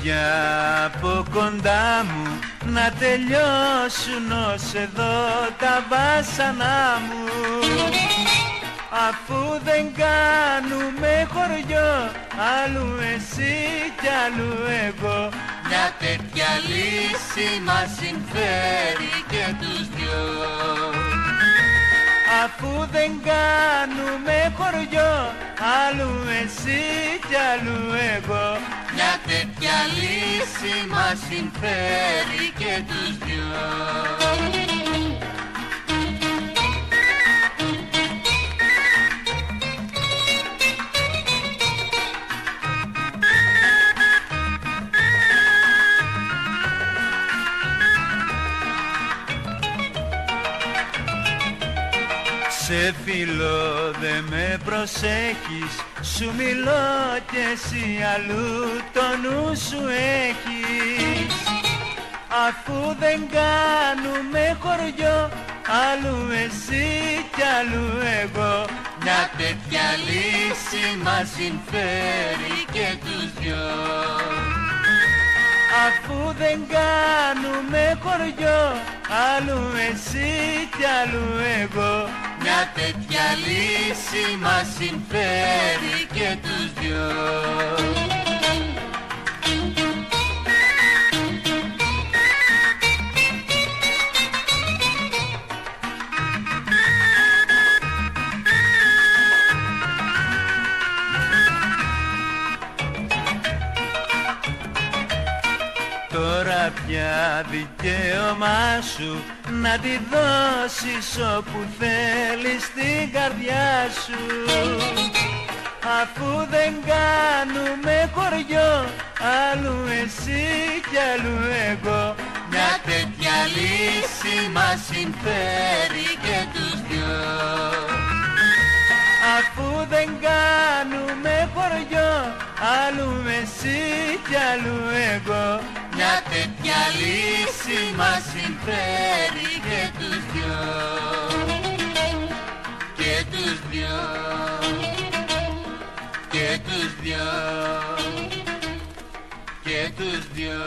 πια από κοντά μου, να τελειώσουν ως εδώ τα βάσανά μου. Αφού δεν κάνουμε χωριό, αλλού εσύ κι αλλού εγώ, μια τέτοια λύση μας συμφέρει και τους δυο. Αφού δεν κάνουμε χωριό, αλλού εσύ κι αλλού εγώ, μια τέτοια λύση μας συμφέρει και τους δυο. Σε φιλώ δε με προσέχεις, σου μιλώ κι εσύ αλλού το νου σου έχεις. Αφού δεν κάνουμε χωριό, αλλού εσύ κι αλλού εγώ, μια τέτοια λύση μας συμφέρει και τους δυο. Αφού δεν κάνουμε χωριό, αλλού εσύ κι αλλού εγώ, μια τέτοια λύση μας συμφέρει και τους δυο. Τώρα πια δικαίωμά σου να τη δώσεις όπου θέλεις στην καρδιά σου. Αφού δεν κάνουμε χωριό, αλλού εσύ κι αλλού εγώ, μια τέτοια λύση μας συμφέρει και τους δυο. Αφού δεν κάνουμε χωριό, αλλού εσύ κι αλλού εγώ, μια τέτοια λύση μας συμφέρει και τους δυο. Και τους δυο. Και τους δυο. Και τους δυο.